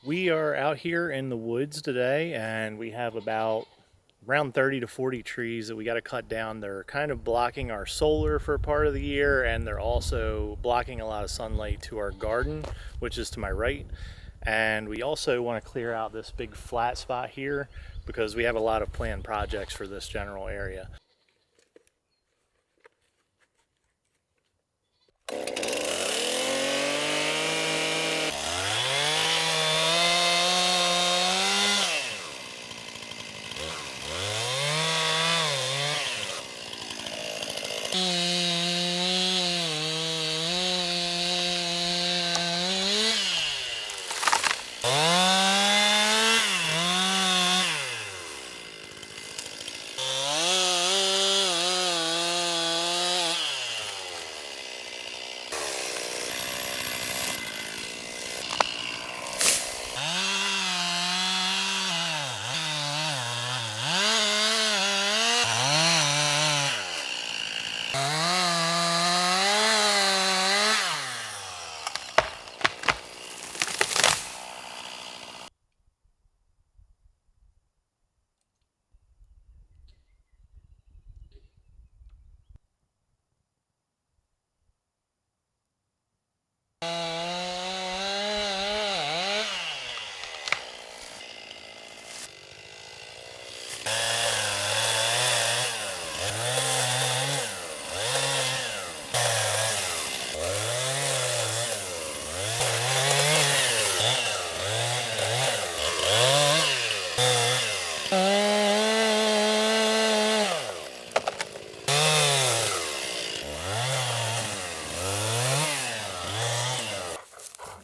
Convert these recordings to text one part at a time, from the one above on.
We are out here in the woods today and we have about around 30 to 40 trees that we got to cut down. They're kind of blocking our solar for part of the year, and they're also blocking a lot of sunlight to our garden, which is to my right. And we also want to clear out this big flat spot here because we have a lot of planned projects for this general area.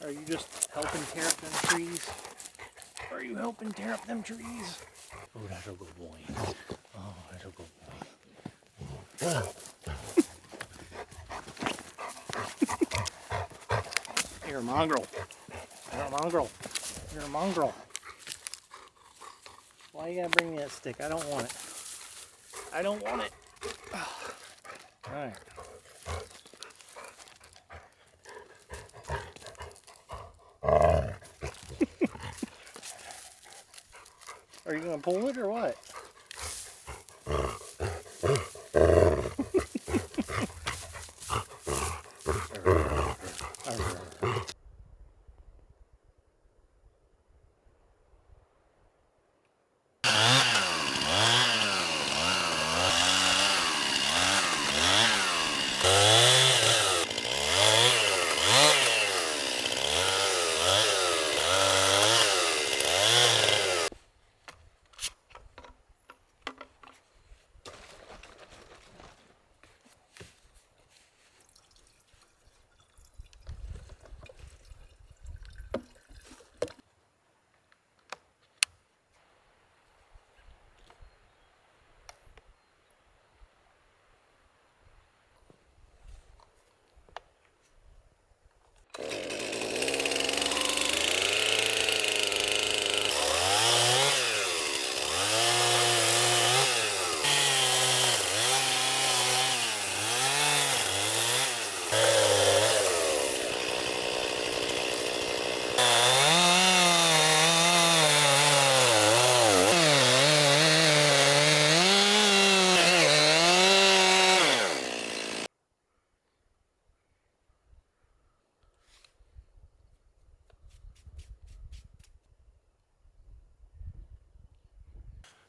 Are you just helping tear up them trees? Are you helping tear up them trees? Oh, that's a good boy. Oh, that's a good boy. You're a mongrel. You're a mongrel. You're a mongrel. Why you gotta bring me that stick? I don't want it. I don't want it. Alright. Are you gonna pull it or what?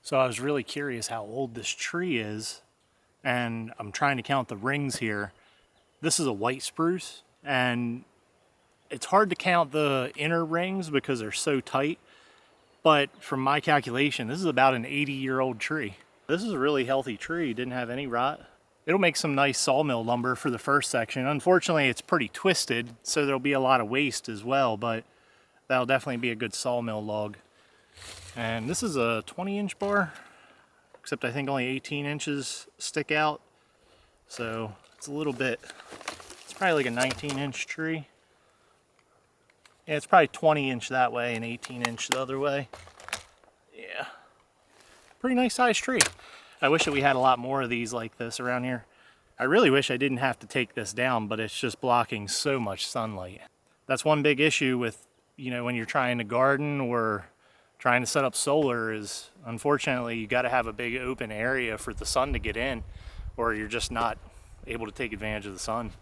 So I was really curious how old this tree is, and I'm trying to count the rings here. This is a white spruce, and it's hard to count the inner rings because they're so tight, but from my calculation, this is about an 80-year-old tree. This is a really healthy tree, didn't have any rot. It'll make some nice sawmill lumber for the first section. Unfortunately, it's pretty twisted, so there'll be a lot of waste as well, but that'll definitely be a good sawmill log. And this is a 20-inch bar, except I think only 18 inches stick out. So it's a little bit, it's probably like a 19-inch tree. Yeah, it's probably 20-inch that way and 18-inch the other way. Yeah, pretty nice sized tree. I wish that we had a lot more of these like this around here. I really wish I didn't have to take this down, but it's just blocking so much sunlight. That's one big issue with when you're trying to garden or trying to set up solar is, unfortunately, you got to have a big open area for the sun to get in, or you're just not able to take advantage of the sun.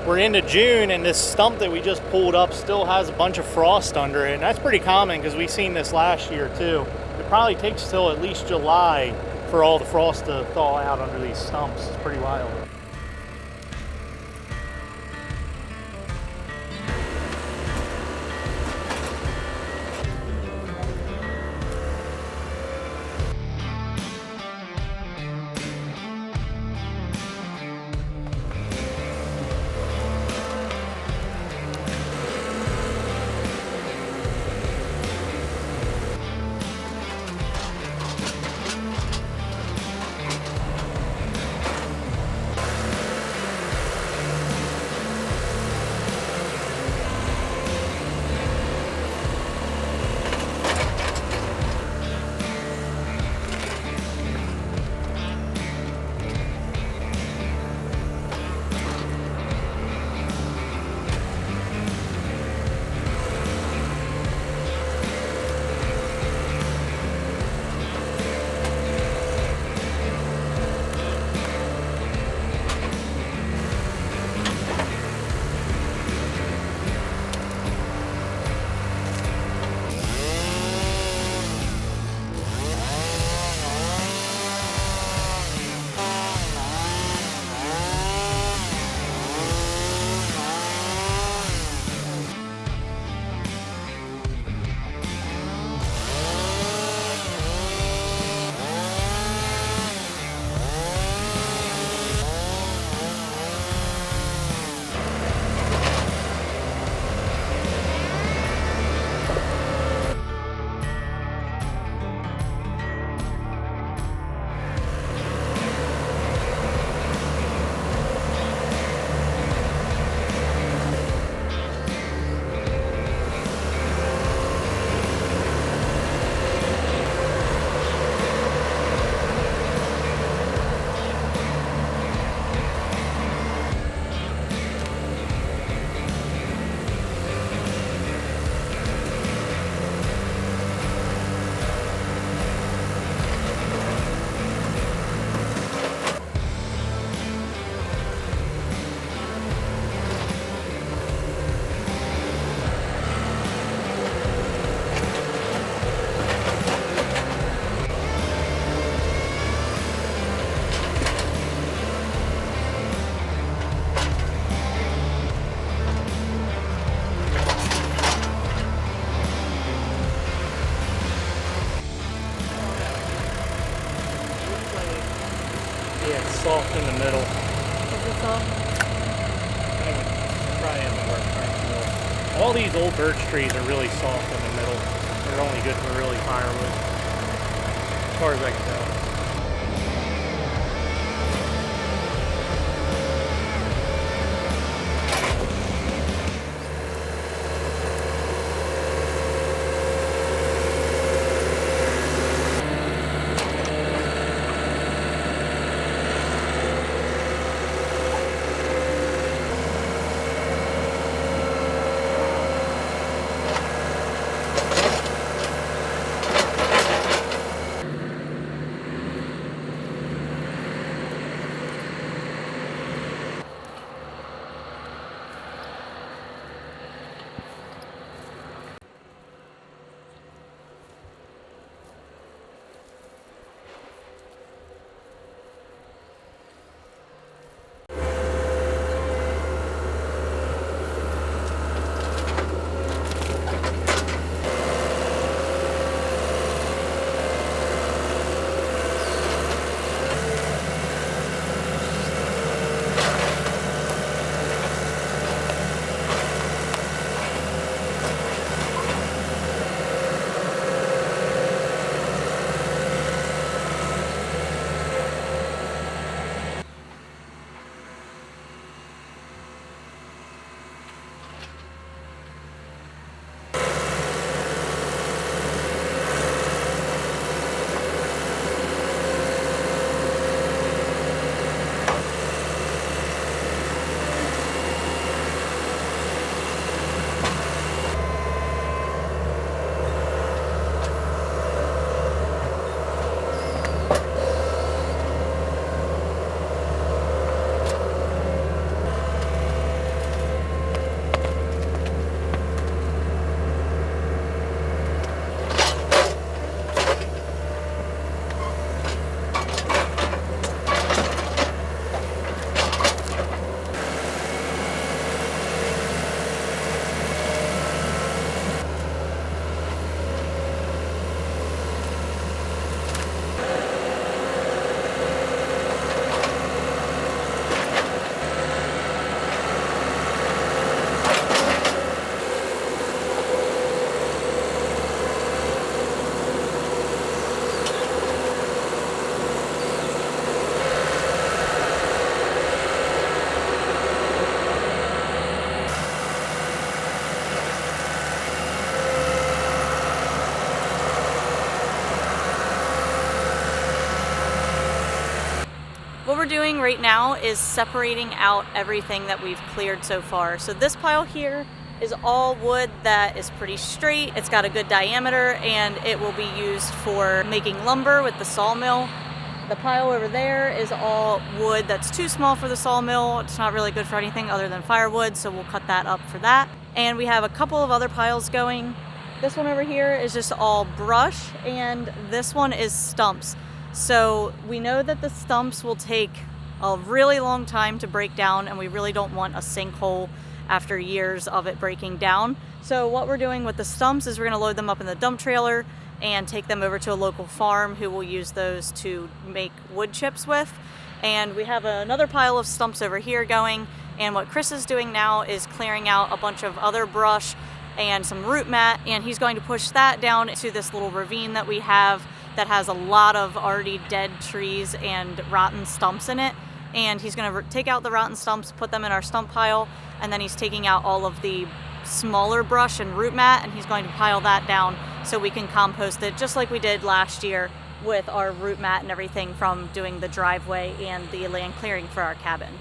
We're into June and this stump that we just pulled up still has a bunch of frost under it, and that's pretty common because we've seen this last year too. It probably takes till at least July for all the frost to thaw out under these stumps. It's pretty wild. Yeah, it's soft in the middle. Is it soft? Probably hasn't worked right in the middle. All these old birch trees are really soft in the middle. They're only good for really firewood, as far as I can tell. doing right now is separating out everything that we've cleared so far. So this pile here is all wood that is pretty straight. It's got a good diameter and it will be used for making lumber with the sawmill. The pile over there is all wood that's too small for the sawmill. It's not really good for anything other than firewood, so we'll cut that up for that. And we have a couple of other piles going. This one over here is just all brush, and this one is stumps. So we know that the stumps will take a really long time to break down, and we really don't want a sinkhole after years of it breaking down. So what we're doing with the stumps is we're going to load them up in the dump trailer and take them over to a local farm who will use those to make wood chips with. And we have another pile of stumps over here going, and what Chris is doing now is clearing out a bunch of other brush and some root mat, and he's going to push that down into this little ravine that we have that has a lot of already dead trees and rotten stumps in it. And he's going to take out the rotten stumps, put them in our stump pile, and then he's taking out all of the smaller brush and root mat, and he's going to pile that down so we can compost it just like we did last year with our root mat and everything from doing the driveway and the land clearing for our cabin.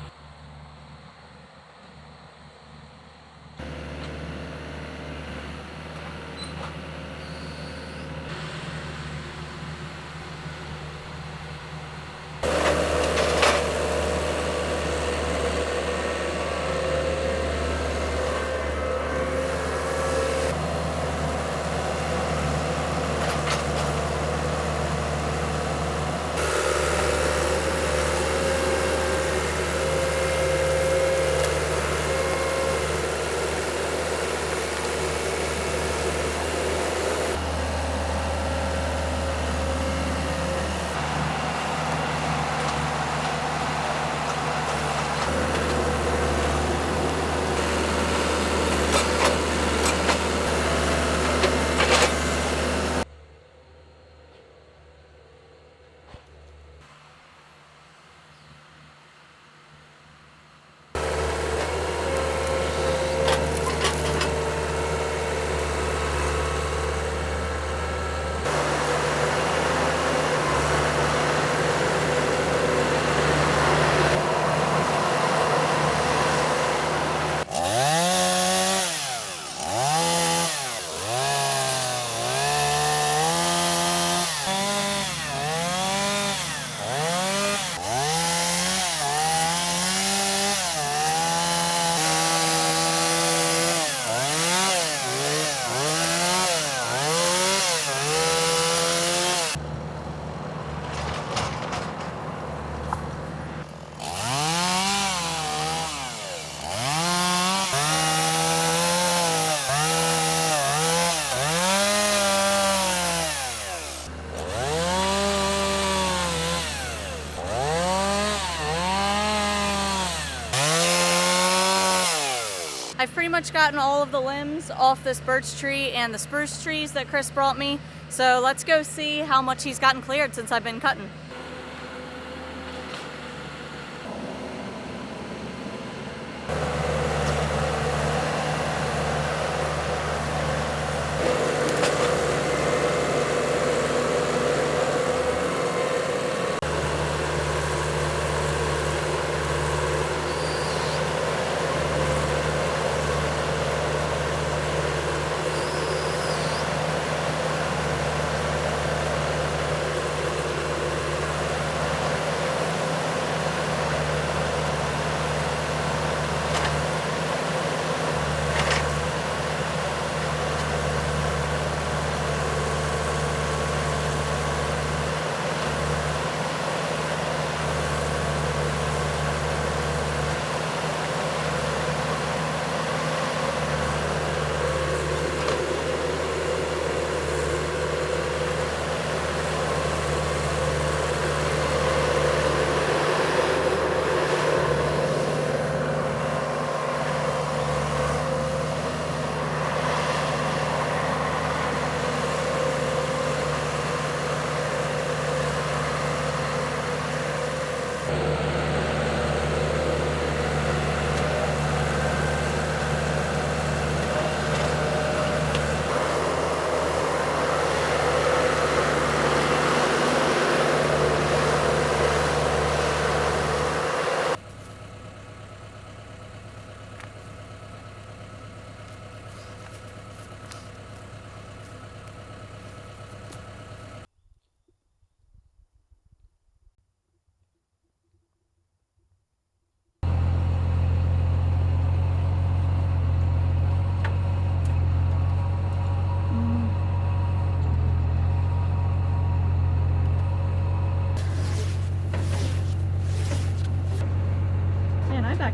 I've pretty much gotten all of the limbs off this birch tree and the spruce trees that Chris brought me. So let's go see how much he's gotten cleared since I've been cutting.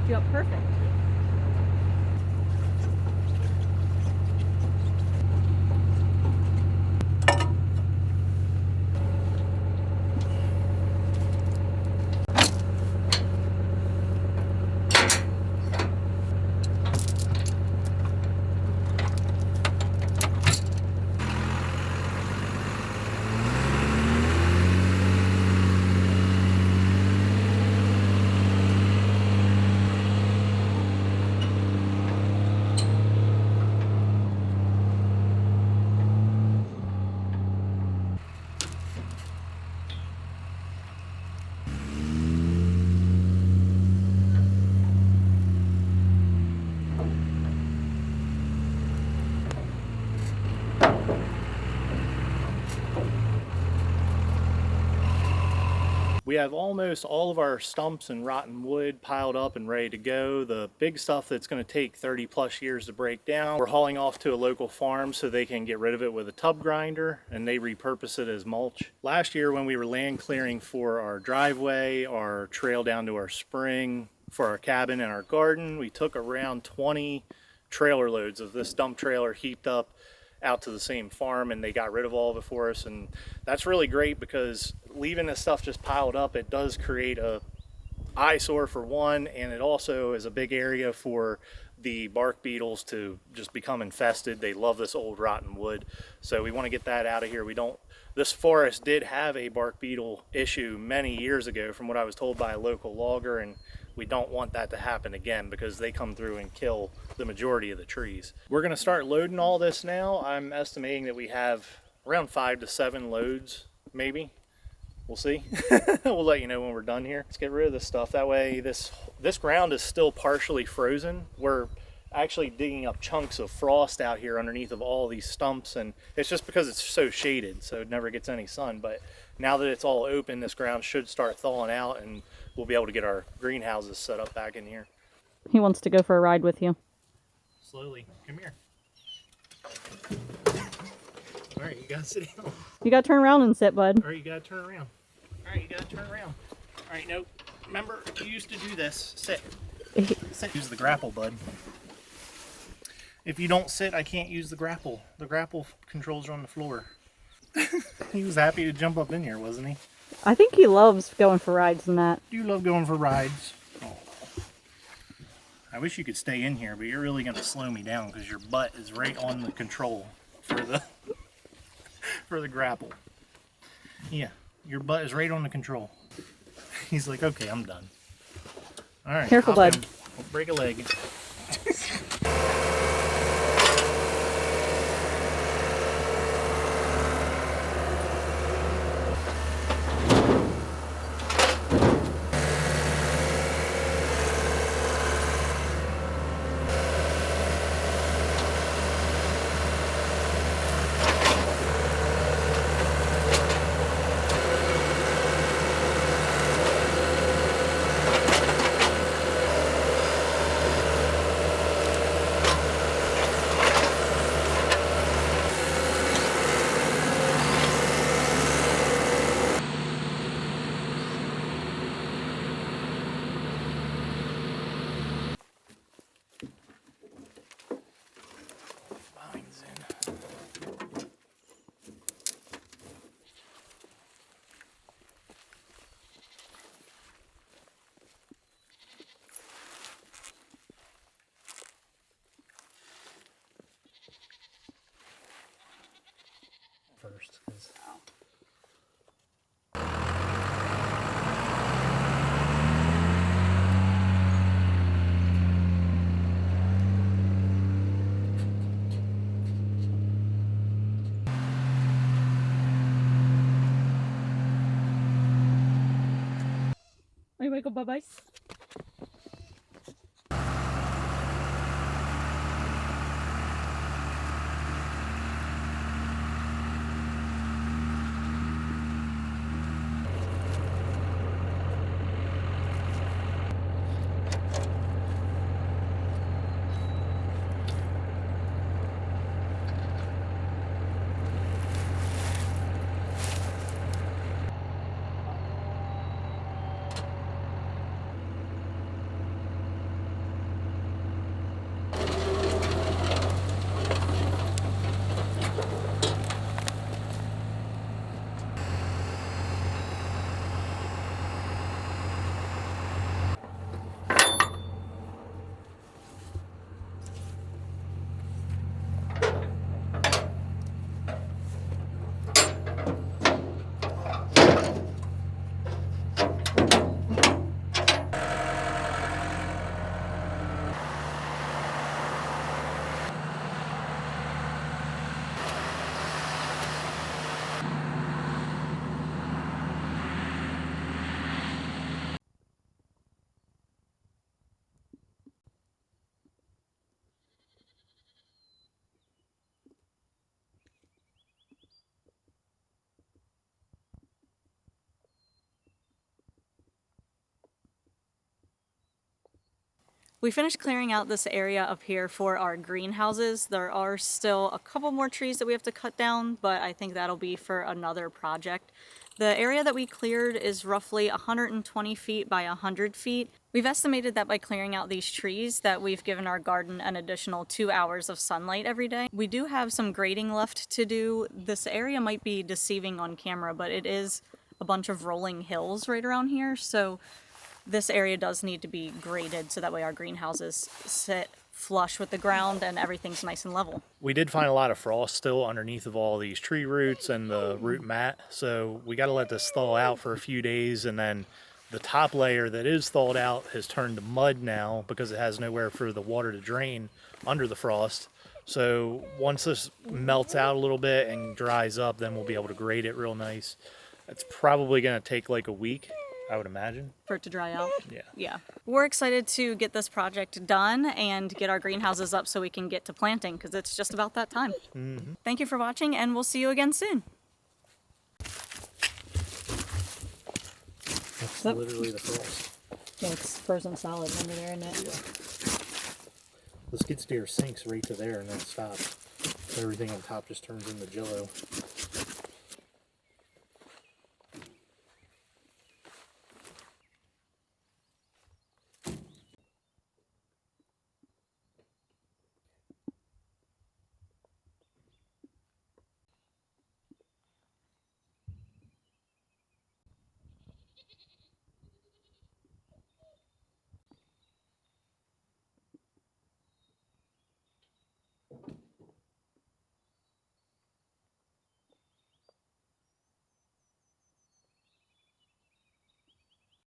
hooked you up perfect. We have almost all of our stumps and rotten wood piled up and ready to go. The big stuff that's going to take 30 plus years to break down, we're hauling off to a local farm so they can get rid of it with a tub grinder and they repurpose it as mulch. Last year when we were land clearing for our driveway, our trail down to our spring, for our cabin and our garden, we took around 20 trailer loads of this dump trailer heaped up out to the same farm, and they got rid of all of it for us. And that's really great because leaving this stuff just piled up, it does create a eyesore for one, and it also is a big area for the bark beetles to just become infested. They love this old rotten wood, so we want to get that out of here. This forest did have a bark beetle issue many years ago from what I was told by a local logger, and we don't want that to happen again because they come through and kill the majority of the trees. We're going to start loading all this now. I'm estimating that we have around 5 to 7 loads, maybe. We'll see. We'll let you know when we're done here. Let's get rid of this stuff. That way this ground is still partially frozen. We're actually digging up chunks of frost out here underneath of all these stumps, and it's just because it's so shaded, so it never gets any sun. But now that it's all open, this ground should start thawing out, and we'll be able to get our greenhouses set up back in here. He wants to go for a ride with you. Slowly. Come here. All right, you gotta sit down. You gotta turn around and sit, bud. All right, you gotta turn around. All right, you gotta turn around. All right, no. Remember, you used to do this. Sit. Sit. Use the grapple, bud. If you don't sit, I can't use the grapple. The grapple controls are on the floor. He was happy to jump up in here, wasn't he? I think he loves going for rides and that. You love going for rides. Oh. I wish you could stay in here, but you're really going to slow me down because your butt is right on the control for the for the grapple. Yeah, your butt is right on the control. He's like, okay, I'm done. All right. Careful, bud. Don't break a leg. First, because Are you ready to go bye-byes? We finished clearing out this area up here for our greenhouses. There are still a couple more trees that we have to cut down, but I think that'll be for another project. The area that we cleared is roughly 120 feet by 100 feet. We've estimated that by clearing out these trees that we've given our garden an additional 2 hours of sunlight every day. We do have some grading left to do. This area might be deceiving on camera, but it is a bunch of rolling hills right around here, so this area does need to be graded so that way our greenhouses sit flush with the ground and everything's nice and level. We did find a lot of frost still underneath of all these tree roots and the root mat, so we got to let this thaw out for a few days, and then the top layer that is thawed out has turned to mud now because it has nowhere for the water to drain under the frost. So once this melts out a little bit and dries up, then we'll be able to grade it real nice. It's probably going to take like a week, I would imagine. For it to dry out? Yeah. Yeah. We're excited to get this project done and get our greenhouses up so we can get to planting because it's just about that time. Mm-hmm. Thank you for watching, and we'll see you again soon. That's literally the frost. Yeah, it's frozen solid under there, isn't it? Yeah. The skid steer sinks right to there and then stops. So everything on top just turns into jello.